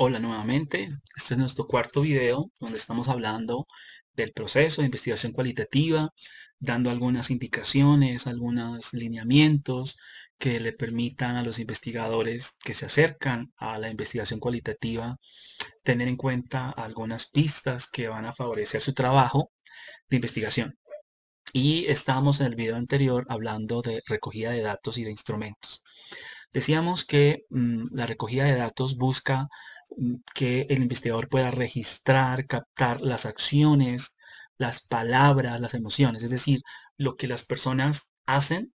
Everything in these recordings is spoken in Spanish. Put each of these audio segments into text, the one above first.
Hola nuevamente, este es nuestro cuarto video donde estamos hablando del proceso de investigación cualitativa, dando algunas indicaciones, algunos lineamientos que le permitan a los investigadores que se acercan a la investigación cualitativa tener en cuenta algunas pistas que van a favorecer su trabajo de investigación. Y estábamos en el video anterior hablando de recogida de datos y de instrumentos. Decíamos que la recogida de datos busca que el investigador pueda registrar, captar las acciones, las palabras, las emociones, es decir, lo que las personas hacen,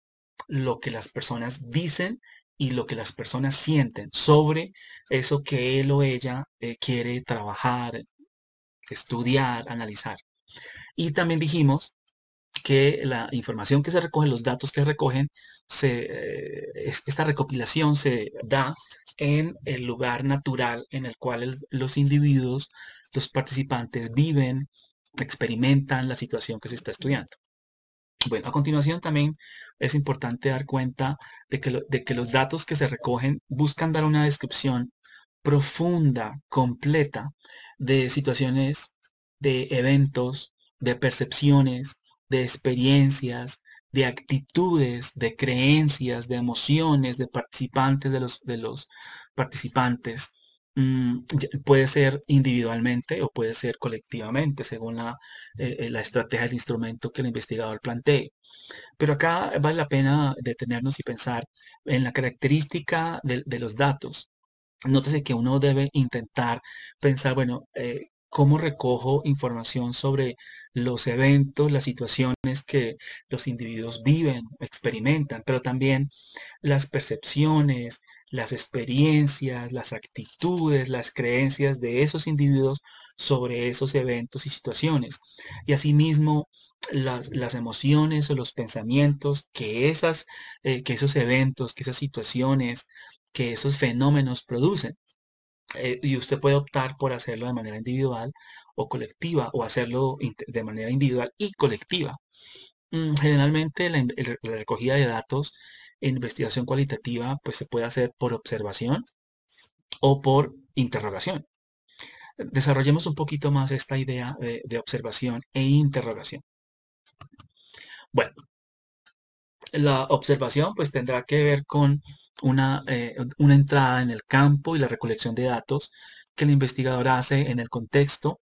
lo que las personas dicen y lo que las personas sienten sobre eso que él o ella quiere trabajar, estudiar, analizar. Y también dijimos que la información que se recoge, los datos que recogen, esta recopilación se da en el lugar natural en el cual los individuos, los participantes viven, experimentan la situación que se está estudiando. Bueno, a continuación también es importante dar cuenta de que los datos que se recogen buscan dar una descripción profunda, completa, de situaciones, de eventos, de percepciones, de experiencias, de actitudes, de creencias, de emociones, de participantes, de los participantes. Puede ser individualmente o puede ser colectivamente, según la estrategia del instrumento que el investigador plantee. Pero acá vale la pena detenernos y pensar en la característica de los datos. Nótese que uno debe intentar pensar, bueno, ¿cómo recojo información sobre los eventos, las situaciones que los individuos viven, experimentan, pero también las percepciones, las experiencias, las actitudes, las creencias de esos individuos sobre esos eventos y situaciones? Y asimismo, las emociones o los pensamientos que esos eventos, que esas situaciones, que esos fenómenos producen. Y usted puede optar por hacerlo de manera individual o colectiva o hacerlo de manera individual y colectiva. Generalmente la recogida de datos en investigación cualitativa pues se puede hacer por observación o por interrogación. Desarrollemos un poquito más esta idea de observación e interrogación. Bueno, la observación pues tendrá que ver con una entrada en el campo y la recolección de datos que el investigador hace en el contexto.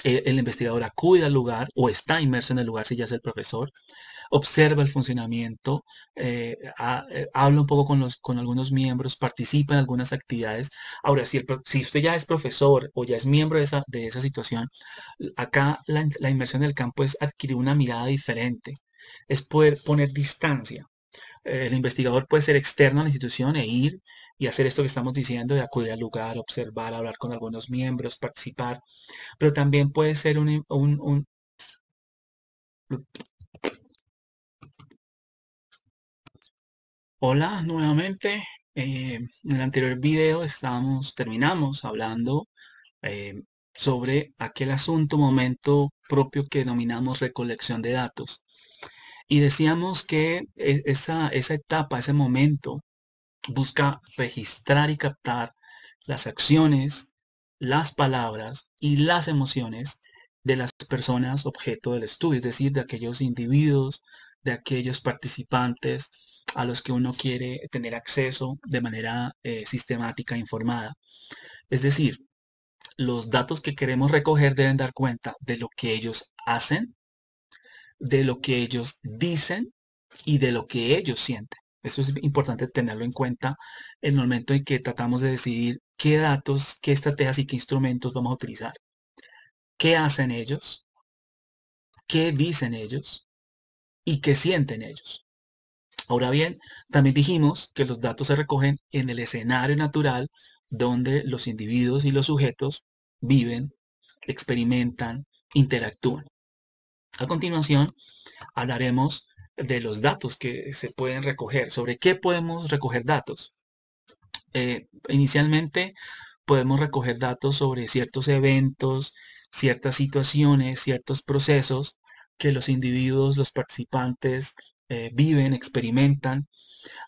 El investigador acude al lugar o está inmerso en el lugar si ya es el profesor, observa el funcionamiento, habla un poco con algunos miembros, participa en algunas actividades. Ahora, si usted ya es profesor o ya es miembro de esa situación, acá la inmersión en el campo es adquirir una mirada diferente, es poder poner distancia. El investigador puede ser externo a la institución e ir y hacer esto que estamos diciendo, de acudir al lugar, observar, hablar con algunos miembros, participar, pero también puede ser Hola nuevamente. En el anterior video terminamos hablando eh, sobre aquel asunto, momento propio que denominamos recolección de datos. Y decíamos que esa etapa, ese momento, busca registrar y captar las acciones, las palabras y las emociones de las personas objeto del estudio, es decir, de aquellos individuos, de aquellos participantes a los que uno quiere tener acceso de manera sistemática e informada. Es decir, los datos que queremos recoger deben dar cuenta de lo que ellos hacen, de lo que ellos dicen y de lo que ellos sienten. Eso es importante tenerlo en cuenta en el momento en que tratamos de decidir qué datos, qué estrategias y qué instrumentos vamos a utilizar. ¿Qué hacen ellos? ¿Qué dicen ellos? ¿Y qué sienten ellos? Ahora bien, también dijimos que los datos se recogen en el escenario natural donde los individuos y los sujetos viven, experimentan, interactúan. A continuación, hablaremos de los datos que se pueden recoger. ¿Sobre qué podemos recoger datos? Inicialmente podemos recoger datos sobre ciertos eventos, ciertas situaciones, ciertos procesos que los individuos, los participantes viven, experimentan.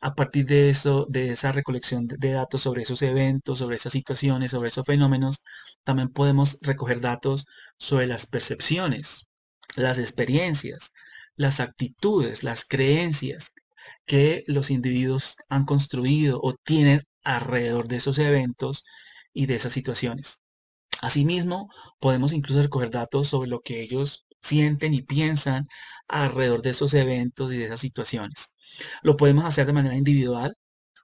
A partir de eso, de esa recolección de datos sobre esos eventos, sobre esas situaciones, sobre esos fenómenos, también podemos recoger datos sobre las percepciones, las experiencias, las actitudes, las creencias que los individuos han construido o tienen alrededor de esos eventos y de esas situaciones. Asimismo, podemos incluso recoger datos sobre lo que ellos sienten y piensan alrededor de esos eventos y de esas situaciones. Lo podemos hacer de manera individual,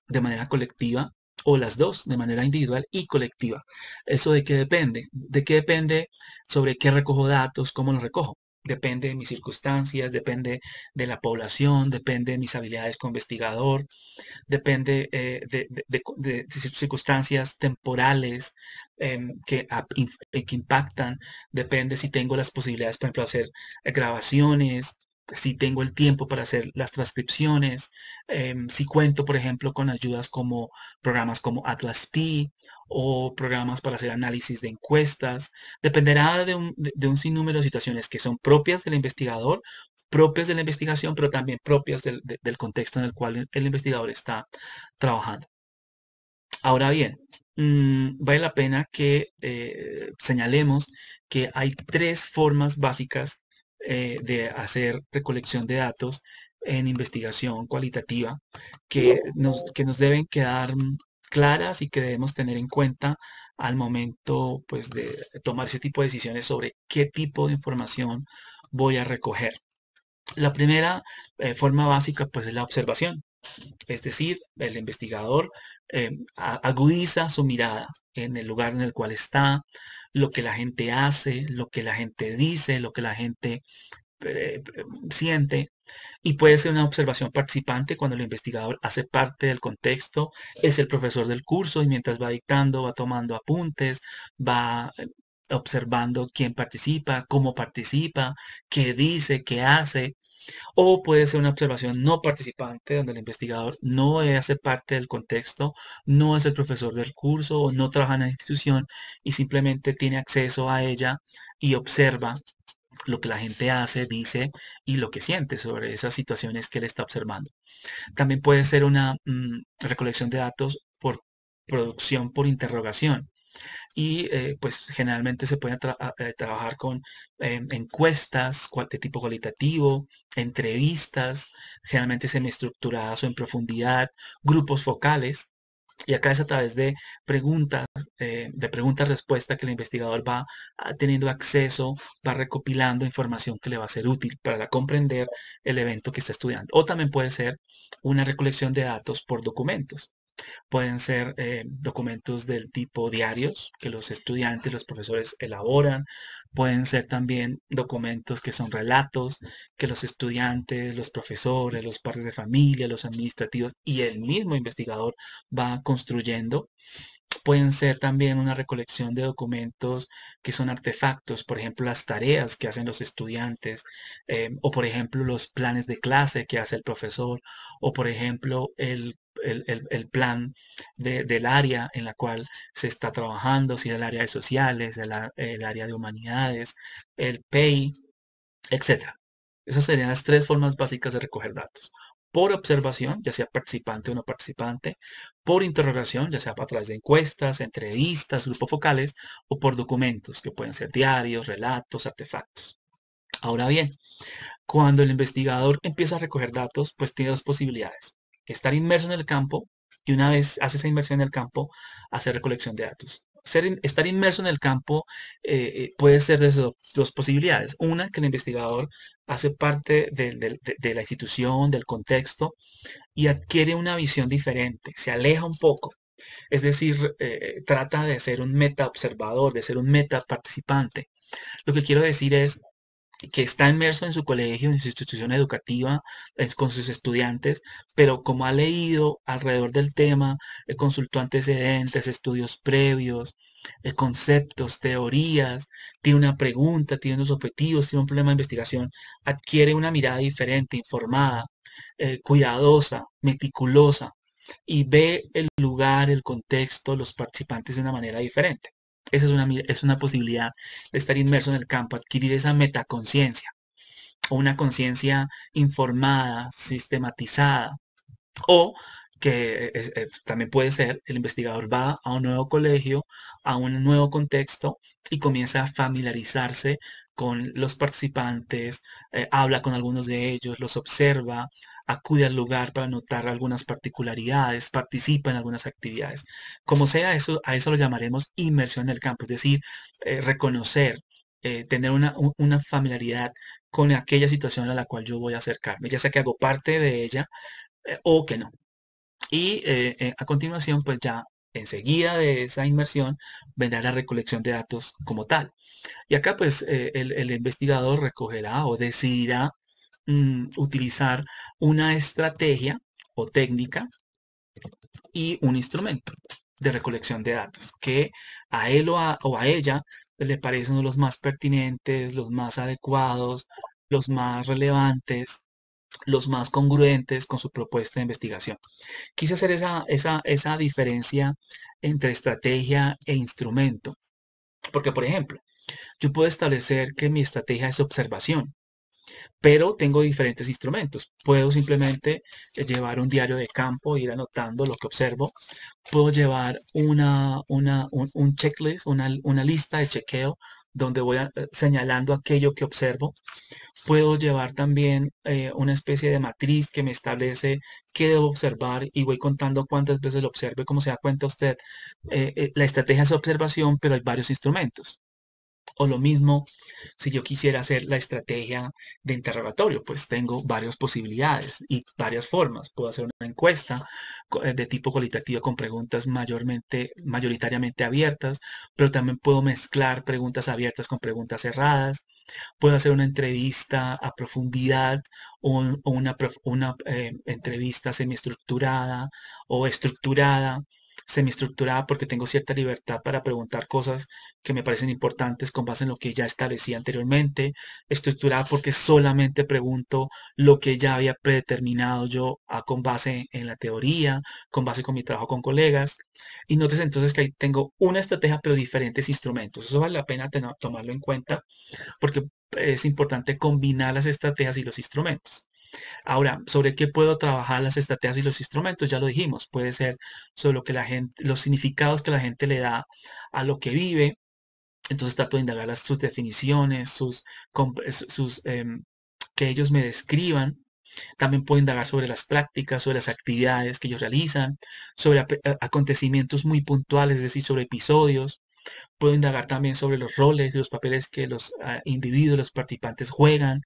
de manera colectiva, o las dos, de manera individual y colectiva. ¿Eso de qué depende? ¿De qué depende sobre qué recojo datos, cómo los recojo? Depende de mis circunstancias, depende de la población, depende de mis habilidades como investigador, depende de circunstancias temporales que impactan, depende si tengo las posibilidades, por ejemplo, de hacer grabaciones, si tengo el tiempo para hacer las transcripciones, si cuento, por ejemplo, con ayudas como programas como Atlas T o programas para hacer análisis de encuestas. Dependerá de un sinnúmero de situaciones que son propias del investigador, propias de la investigación, pero también propias del contexto en el cual el investigador está trabajando. Ahora bien, vale la pena que señalemos que hay tres formas básicas de hacer recolección de datos en investigación cualitativa que nos deben quedar claras y que debemos tener en cuenta al momento, pues, de tomar ese tipo de decisiones sobre qué tipo de información voy a recoger. La primera forma básica, pues, es la observación. Es decir, el investigador agudiza su mirada en el lugar en el cual está, lo que la gente hace, lo que la gente dice, lo que la gente siente. Y puede ser una observación participante cuando el investigador hace parte del contexto, es el profesor del curso y mientras va dictando, va tomando apuntes, va observando quién participa, qué dice, qué hace. O puede ser una observación no participante, donde el investigador no hace parte del contexto, no es el profesor del curso o no trabaja en la institución y simplemente tiene acceso a ella y observa lo que la gente hace, dice y lo que siente sobre esas situaciones que él está observando. También puede ser una recolección de datos por producción por interrogación y pues generalmente se puede trabajar con encuestas de tipo cualitativo, entrevistas, generalmente semi-estructuradas o en profundidad, grupos focales. Y acá es a través de pregunta-respuesta que el investigador va teniendo acceso, va recopilando información que le va a ser útil para comprender el evento que está estudiando. O también puede ser una recolección de datos por documentos. Pueden ser documentos del tipo diarios que los estudiantes, los profesores elaboran. Pueden ser también documentos que son relatos que los estudiantes, los profesores, los padres de familia, los administrativos y el mismo investigador va construyendo. Pueden ser también una recolección de documentos que son artefactos, por ejemplo, las tareas que hacen los estudiantes, o por ejemplo, los planes de clase que hace el profesor, o por ejemplo, el plan del área en la cual se está trabajando, si es el área de sociales, el área de humanidades, el PEI, etcétera. Esas serían las tres formas básicas de recoger datos. Por observación, ya sea participante o no participante, por interrogación, ya sea a través de encuestas, entrevistas, grupos focales, o por documentos, que pueden ser diarios, relatos, artefactos. Ahora bien, cuando el investigador empieza a recoger datos, pues tiene dos posibilidades. Estar inmerso en el campo y una vez hace esa inmersión en el campo, hacer recolección de datos. Estar inmerso en el campo puede ser de dos posibilidades. Una, que el investigador hace parte de la institución, del contexto y adquiere una visión diferente, se aleja un poco. Es decir, trata de ser un meta observador, de ser un meta participante. Lo que quiero decir es que está inmerso en su colegio, en su institución educativa, con sus estudiantes, pero como ha leído alrededor del tema, consultó antecedentes, estudios previos, conceptos, teorías, tiene una pregunta, tiene unos objetivos, tiene un problema de investigación, adquiere una mirada diferente, informada, cuidadosa, meticulosa, y ve el lugar, el contexto, los participantes de una manera diferente. Esa es una posibilidad de estar inmerso en el campo, adquirir esa metaconciencia. o una conciencia informada, sistematizada. O que también puede ser, el investigador va a un nuevo colegio, a un nuevo contexto y comienza a familiarizarse con los participantes, habla con algunos de ellos, los observa, acude al lugar para notar algunas particularidades, participa en algunas actividades. Como sea, eso, a eso lo llamaremos inmersión en el campo, es decir, reconocer, tener una familiaridad con aquella situación a la cual yo voy a acercarme, ya sea que hago parte de ella o que no. Y a continuación, pues ya enseguida de esa inmersión vendrá la recolección de datos como tal. Y acá pues el investigador recogerá o decidirá utilizar una estrategia o técnica y un instrumento de recolección de datos que a él o a ella le parecen los más pertinentes, los más adecuados, los más relevantes, los más congruentes con su propuesta de investigación. Quise hacer esa diferencia entre estrategia e instrumento, porque por ejemplo, yo puedo establecer que mi estrategia es observación, pero tengo diferentes instrumentos. Puedo simplemente llevar un diario de campo, ir anotando lo que observo. Puedo llevar un checklist, una lista de chequeo donde voy señalando aquello que observo. Puedo llevar también una especie de matriz que me establece qué debo observar y voy contando cuántas veces lo observe. Como se da cuenta usted, la estrategia es observación, pero hay varios instrumentos. O lo mismo, si yo quisiera hacer la estrategia de interrogatorio, pues tengo varias posibilidades y varias formas. Puedo hacer una encuesta de tipo cualitativo con preguntas mayoritariamente abiertas, pero también puedo mezclar preguntas abiertas con preguntas cerradas. Puedo hacer una entrevista a profundidad o una entrevista semiestructurada o estructurada. Semiestructurada porque tengo cierta libertad para preguntar cosas que me parecen importantes con base en lo que ya establecí anteriormente, estructurada porque solamente pregunto lo que ya había predeterminado yo con base en la teoría, con base con mi trabajo con colegas. Y notes entonces que ahí tengo una estrategia pero diferentes instrumentos. Eso vale la pena tomarlo en cuenta porque es importante combinar las estrategias y los instrumentos. Ahora, ¿sobre qué puedo trabajar las estrategias y los instrumentos? Ya lo dijimos, puede ser sobre lo que la gente, los significados que la gente le da a lo que vive. Entonces trato de indagar sus definiciones, que ellos me describan. También puedo indagar sobre las prácticas, sobre las actividades que ellos realizan, sobre acontecimientos muy puntuales, es decir, sobre episodios. Puedo indagar también sobre los roles y los papeles que los individuos, los participantes juegan,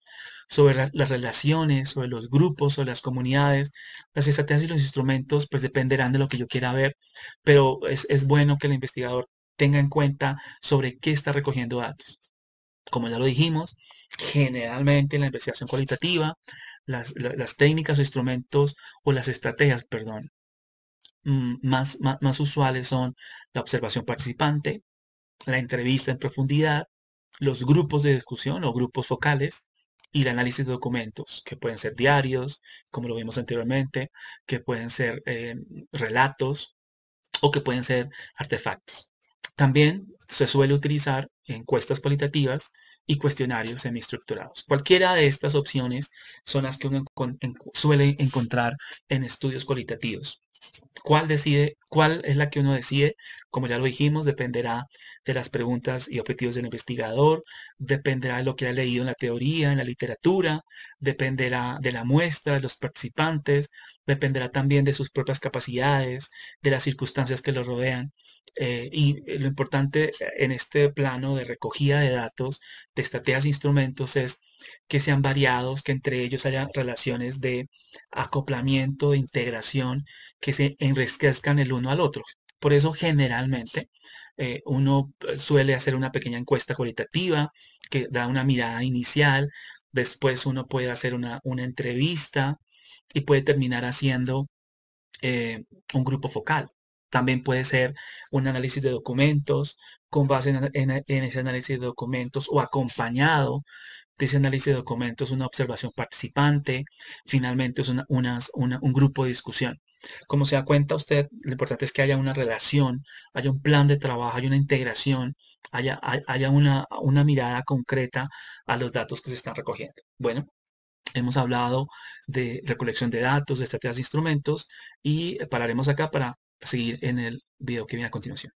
sobre las relaciones, sobre los grupos, sobre las comunidades. Las estrategias y los instrumentos pues dependerán de lo que yo quiera ver, pero es bueno que el investigador tenga en cuenta sobre qué está recogiendo datos. Como ya lo dijimos, generalmente en la investigación cualitativa, las técnicas o instrumentos o las estrategias, perdón, más usuales son la observación participante, la entrevista en profundidad, los grupos de discusión o grupos focales y el análisis de documentos, que pueden ser diarios, como lo vimos anteriormente, que pueden ser relatos o que pueden ser artefactos. También se suele utilizar encuestas cualitativas y cuestionarios semiestructurados. Cualquiera de estas opciones son las que uno suele encontrar en estudios cualitativos. ¿Cuál es la que uno decide? Como ya lo dijimos, dependerá de las preguntas y objetivos del investigador, dependerá de lo que ha leído en la teoría, en la literatura, dependerá de la muestra, de los participantes, dependerá también de sus propias capacidades, de las circunstancias que lo rodean. Y lo importante en este plano de recogida de datos, de estrategias e instrumentos es que sean variados, que entre ellos haya relaciones de acoplamiento, de integración, que se enriquezcan el uno al otro. Por eso generalmente uno suele hacer una pequeña encuesta cualitativa que da una mirada inicial, después uno puede hacer una entrevista y puede terminar haciendo eh, un grupo focal. También puede ser un análisis de documentos con base en ese análisis de documentos o acompañado de ese análisis de documentos, una observación participante, finalmente es un grupo de discusión. Como se da cuenta usted, lo importante es que haya una relación, haya un plan de trabajo, haya una integración, haya una mirada concreta a los datos que se están recogiendo. Bueno, hemos hablado de recolección de datos, de estrategias de instrumentos y pararemos acá para seguir en el video que viene a continuación.